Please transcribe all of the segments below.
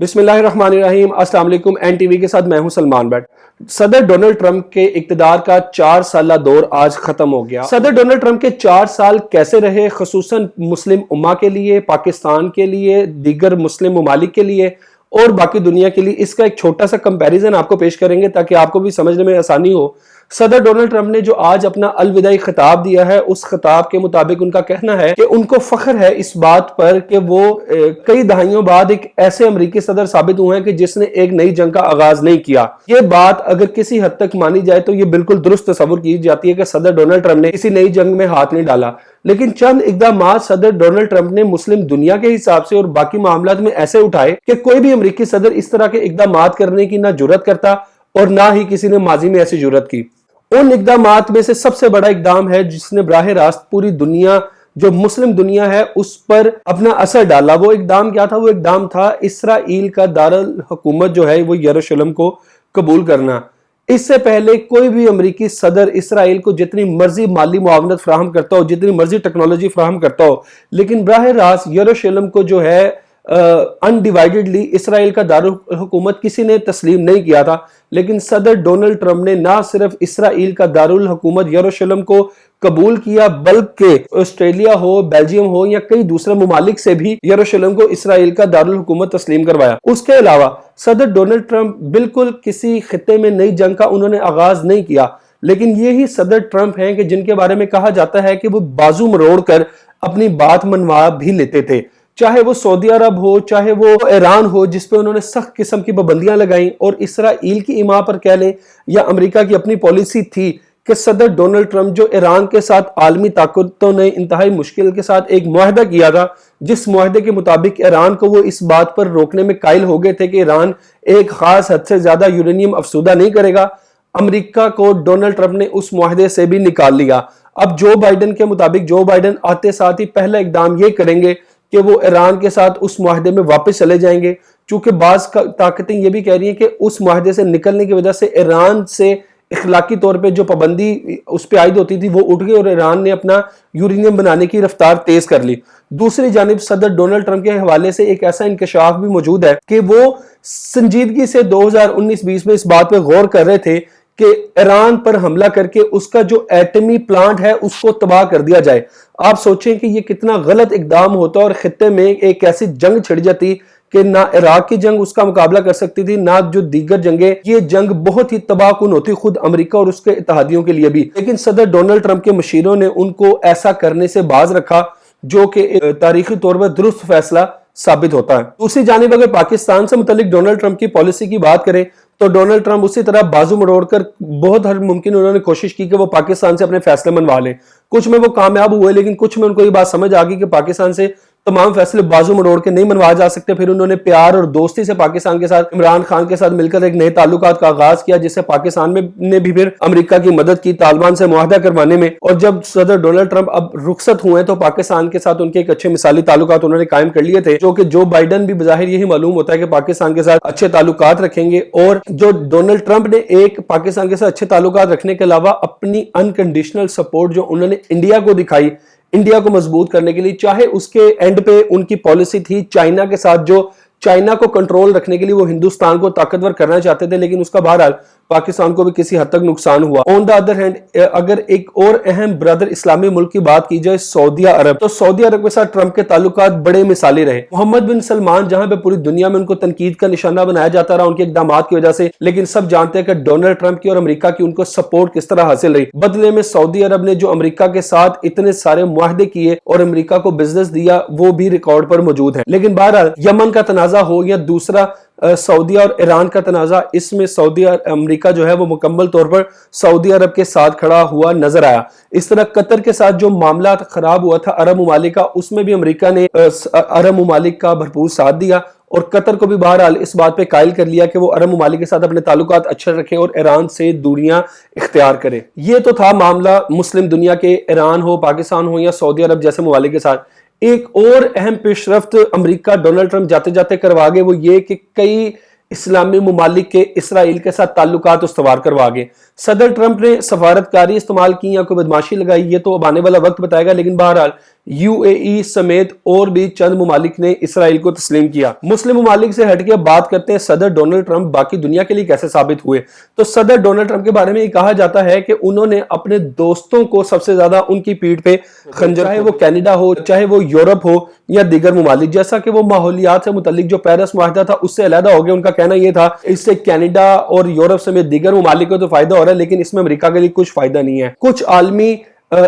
बिस्मिल्लाहिर्रहमानिर्रहीम। अस्सलाम वालेकुम। NTV के साथ मैं हूं सलमान भट्ट। सदर डोनाल्ड ट्रंप के इक़्तिदार का 4 साला दौर आज खत्म हो गया। सदर डोनाल्ड ट्रंप के 4 साल कैसे रहे, खसूसन मुस्लिम उम्मा के लिए, पाकिस्तान के लिए, दीगर मुस्लिम ममालिक के लिए और बाकी दुनिया के लिए, इसका एक छोटा सा कंपैरिजन आपको पेश करेंगे ताकि आपको भी समझने में आसानी हो। सदर डोनाल्ड ट्रंप ने जो आज अपना अलविदाई खिताब दिया है, उस खिताब के मुताबिक उनका कहना है कि उनको फख्र है इस बात पर कि वो कई दहाइयों बाद एक ऐसे अमरीकी सदर साबित हुए हैं कि जिसने एक नई जंग का आगाज नहीं किया। ये बात अगर किसी हद तक मानी जाए तो ये बिल्कुल दुरुस्त तस्वुर की जाती है कि सदर डोनाल्ड ट्रंप ने किसी नई जंग में हाथ नहीं डाला, लेकिन चंद इक़दामात सदर डोनाल्ड ट्रंप ने मुस्लिम दुनिया के हिसाब से और बाकी मामलात में ऐसे उठाए कि कोई भी अमरीकी सदर इस तरह के इक़दामात करने की ना जुर्रत करता और ना ही किसी ने माजी में ऐसी जुर्रत की। उन इक़दामात में से सबसे बड़ा इक़दाम है जिसने बराह रास्त पूरी दुनिया, जो मुस्लिम दुनिया है, उस पर अपना असर डाला। वो इक़दाम क्या था? वो इक़दाम था इसराइल का दारुल हुकूमत जो है वो यरूशलेम को कबूल करना। इससे पहले कोई भी अमरीकी सदर इसराइल को जितनी मर्जी माली मुआवनत फराहम करता हो, जितनी मर्जी टेक्नोलॉजी फराहम करता हो, लेकिन बराह रास्त यरूशलेम को जो है अनडिवाइडेडली इसराइल का दारुल हुकूमत किसी ने तस्लीम नहीं किया था। लेकिन सदर डोनाल्ड ट्रंप ने ना सिर्फ इसराइल का दारुल हुकूमत यरूशलेम को कबूल किया, बल्कि ऑस्ट्रेलिया हो, बेल्जियम हो या कई दूसरे ममालिक से भी यरूशलेम को इसराइल का दारुल हुकूमत तस्लीम करवाया। उसके अलावा सदर डोनाल्ड ट्रंप बिल्कुल किसी खित्ते में नई जंग का उन्होंने आगाज नहीं किया, लेकिन यही सदर ट्रंप हैं कि जिनके बारे में कहा जाता है कि वो बाजू मरोड़ कर अपनी बात मनवा भी लेते थे। चाहे वो सऊदी अरब हो, चाहे वो ईरान हो जिस पे उन्होंने सख्त किस्म की पाबंदियां लगाई, और इसराइल की इमा पर कह लें या अमेरिका की अपनी पॉलिसी थी कि सदर डोनाल्ड ट्रंप जो ईरान के साथ आलमी ताकतों ने इंतहाई मुश्किल के साथ एक मुआहदा किया था, जिस मुआहदे के मुताबिक ईरान को वो इस बात पर रोकने में कायल हो गए थे कि ईरान एक खास हद से ज्यादा यूरेनियम अफसूदा नहीं करेगा, अमेरिका को डोनाल्ड ट्रंप ने उस मुआहदे से भी निकाल लिया। अब जो बाइडन के मुताबिक जो बाइडन आते साथ ही पहला इकदाम ये करेंगे कि वो ईरान के साथ उस मुआहदे में वापस चले जाएंगे, चूंकि बाज ताकतें ये भी कह रही हैं कि उस मुआहदे से निकलने की वजह से ईरान से इखलाकी तौर पे जो पाबंदी उस पर आयद होती थी वो उठ गई और ईरान ने अपना यूरेनियम बनाने की रफ्तार तेज कर ली। दूसरी जानिब सदर डोनाल्ड ट्रंप के हवाले से एक ऐसा इंकशाफ भी मौजूद है कि वो संजीदगी से 2019-20 में इस बात पर गौर कर रहे थे कि ईरान पर हमला करके उसका जो एटमी प्लांट है उसको तबाह कर दिया जाए। आप सोचें कि ये कितना गलत इकदाम होता और खित्ते में एक ऐसी जंग छिड़ जाती कि ना इराक की जंग उसका मुकाबला कर सकती थी, ना जो दीगर जंगें। ये जंग बहुत ही तबाहकुन होती खुद अमेरिका और उसके इत्तेहादियों के लिए भी। लेकिन सदर डोनाल्ड ट्रंप के मशीरों ने उनको ऐसा करने से बाज रखा, जो कि तारीखी तौर पर दुरुस्त फैसला साबित होता है। दूसरी जानिब अगर पाकिस्तान से मुतल्लिक डोनाल्ड ट्रंप की पॉलिसी की बात करें तो डोनाल्ड ट्रंप उसी तरह बाजू मरोड़कर बहुत हर मुमकिन उन्होंने कोशिश की कि वो पाकिस्तान से अपने फैसले मनवा लें। कुछ में वो कामयाब हुए, लेकिन कुछ में उनको ये बात समझ आ गई कि पाकिस्तान से तमाम फैसले बाजू मरोड़ के नहीं मनवा जा सकते। फिर उन्होंने प्यार और दोस्ती से पाकिस्तान के साथ इमरान खान के साथ मिलकर एक नए ताल्लुकात का आगाज किया, जिससे पाकिस्तान में ने भी फिर अमेरिका की मदद की तालिबान से मुआहदा करवाने में। और जब सदर डोनाल्ड ट्रंप अब रुखसत हुए तो पाकिस्तान के साथ उनके एक अच्छे मिसाली ताल्लुकात उन्होंने कायम कर लिए थे, जो कि जो बाइडन भी बज़ाहिर यही मालूम होता है कि पाकिस्तान के साथ अच्छे ताल्लुकात रखेंगे। और जो डोनाल्ड ट्रंप ने एक पाकिस्तान के साथ अच्छे ताल्लुकात रखने के अलावा अपनी अनकंडीशनल सपोर्ट जो उन्होंने इंडिया को दिखाई, इंडिया को मजबूत करने के लिए, चाहे उसके एंड पे उनकी पॉलिसी थी चाइना के साथ, जो चाइना को कंट्रोल रखने के लिए वो हिंदुस्तान को ताकतवर करना चाहते थे, लेकिन उसका बहरहाल पाकिस्तान को भी किसी हद तक नुकसान हुआ। ऑन द अदर हैंड अगर एक और अहम ब्रदर इस्लामी मुल्क की बात की जाए सऊदी अरब, तो सऊदी अरब के साथ ट्रंप के ताल्लुकात बड़े मिसाली रहे। मोहम्मद बिन सलमान जहां पे पूरी दुनिया में उनको तनकीद का निशाना बनाया जाता रहा उनके इकदामात की वजह से, लेकिन सब जानते हैं कि डोनाल्ड ट्रंप की और अमेरिका की उनको सपोर्ट किस तरह हासिल रही। बदले में सऊदी अरब ने जो अमेरिका के साथ इतने सारे मुआहदे किए और अमेरिका को बिजनेस दिया वो भी रिकॉर्ड पर मौजूद है। लेकिन बहरहाल यमन का तनाजा हो या दूसरा सऊदी और ईरान का तनाजा, इसमें सऊदी अमेरिका जो है वो मुकम्मल तौर पर सऊदी अरब के साथ खड़ा हुआ नजर आया। इस तरह कतर के साथ जो मामला खराब हुआ था अरब ममालिक का, उसमें भी अमेरिका ने अरब ममालिक का भरपूर साथ दिया और कतर को भी बहरहाल इस बात पे कायल कर लिया कि वो अरब ममालिक के साथ अपने ताल्लुकात अच्छे रखे और ईरान से दूरियां इख्तियार करे। ये तो था मामला मुस्लिम दुनिया के, ईरान हो, पाकिस्तान हो या सऊदी अरब जैसे ममालिक के साथ। एक और अहम पेशरफ्त अमेरिका डोनाल्ड ट्रंप जाते जाते करवा गए, वो ये कि कई इस्लामी ममालिक के इसराइल के साथ ताल्लुकात उस्तवार करवा गए। सदर ट्रंप ने सफारतकारी इस्तेमाल की या कोई बदमाशी लगाई, ये तो अब आने वाला वक्त बताएगा, लेकिन बहरहाल UAE समेत और भी चंद मुमालिक ने इसराइल को तस्लीम किया। मुस्लिम मुमालिक से हटके बात करते हैं सदर डोनाल्ड ट्रंप बाकी दुनिया के लिए कैसे साबित हुए। तो सदर डोनाल्ड ट्रंप के बारे में ये कहा जाता है कि उन्होंने अपने दोस्तों को सबसे ज्यादा उनकी पीठ पे खंजर, चाहे वो कनाडा हो, चाहे वो यूरोप हो या दीगर मुमालिक, जैसा कि वो माहौलियात से मुतल्लिक जो पेरिस मुआहदा था उससे अलहदा हो गया। उनका कहना यह था इससे कनाडा और यूरोप समेत दीगर मुमालिक को तो फायदा हो रहा है, लेकिन इसमें अमेरिका के लिए कुछ फायदा नहीं है। कुछ आलमी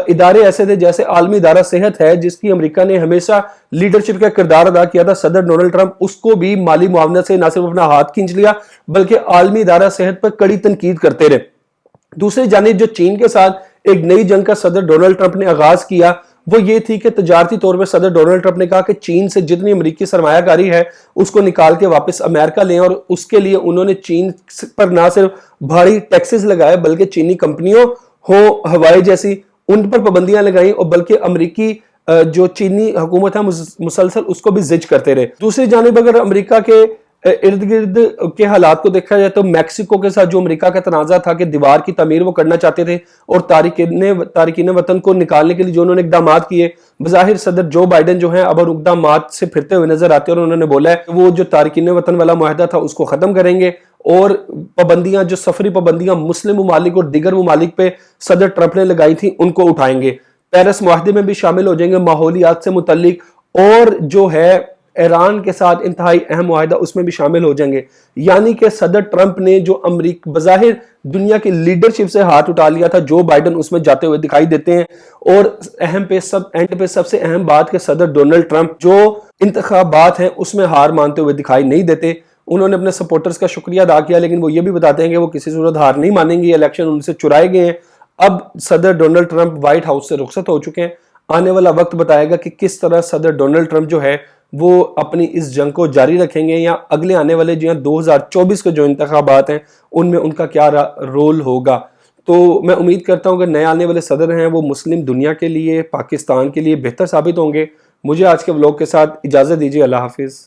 इदारे ऐसे थे जैसे आलमी इदारा सेहत है, जिसकी अमेरिका ने हमेशा लीडरशिप का किरदार अदा किया था। सदर डोनाल्ड ट्रंप उसको भी माली मुआवनत से न सिर्फ अपना हाथ खींच लिया बल्कि आलमी इदारा सेहत पर कड़ी तनकीद करते रहे। दूसरी जानिब जो चीन के साथ एक नई जंग का सदर डोनाल्ड ट्रंप ने आगाज किया वो ये थी कि तजारती तौर पर सदर डोनाल्ड ट्रंप ने कहा कि चीन से जितनी अमेरिकी सरमायाकारी है उसको निकाल के वापस अमेरिका लें, और उसके लिए उन्होंने चीन पर ना सिर्फ भारी टैक्सेस लगाए बल्कि चीनी कंपनियों हो हवाई जैसी उन पर पाबंदियां लगाई, और बल्कि अमेरिकी जो चीनी हुकूमत है मुसलसल उसको भी जिज करते रहे। दूसरी जानिब अगर अमेरिका के इर्द गिर्द के हालात को देखा जाए तो मैक्सिको के साथ जो अमेरिका का तनाजा था कि दीवार की तमीर वो करना चाहते थे, और तारिकीन वतन को निकालने के लिए जो उन्होंने इकदाम किए, बज़ाहिर सदर जो बाइडेन जो है अब इकदाम से फिरते हुए नजर आते हैं, और उन्होंने बोला है वो जो तारिकीन वतन वाला मुआहदा था उसको खत्म करेंगे, और पाबंदियां जो सफरी पाबंदियां मुस्लिम मुमालिक और दीगर मुमालिक पे सदर ट्रंप ने लगाई थी उनको उठाएंगे। पेरिस मुआहदे में भी शामिल हो जाएंगे, माहौलियात से मुतल्लिक, और जो है ईरान के साथ इंतहाई अहम मुआहदा उसमें भी शामिल हो जाएंगे। यानी कि सदर ट्रंप ने जो अमेरिका बज़ाहिर दुनिया की लीडरशिप से हाथ उठा लिया था, जो बाइडेन उसमें जाते हुए दिखाई देते हैं। और एंड पे सबसे अहम बात कि सदर डोनाल्ड ट्रंप जो इंतखाबात हैं उसमें हार मानते हुए दिखाई नहीं देते। उन्होंने अपने सपोर्टर्स का शुक्रिया अदा किया, लेकिन वो ये भी बताते हैं कि वो किसी सूरत हार नहीं मानेंगे, इलेक्शन उनसे चुराए गए हैं। अब सदर डोनाल्ड ट्रंप व्हाइट हाउस से रुखसत हो चुके हैं। आने वाला वक्त बताएगा कि किस तरह सदर डोनाल्ड ट्रंप जो है वो अपनी इस जंग को जारी रखेंगे, या अगले आने वाले जो 2024 के जो इंतखाबात हैं उनमें उनका क्या रोल होगा। तो मैं उम्मीद करता हूं कि नए आने वाले सदर हैं वो मुस्लिम दुनिया के लिए, पाकिस्तान के लिए बेहतर साबित होंगे। मुझे आज के व्लॉग के साथ इजाज़त दीजिए। अल्लाह हाफिज़।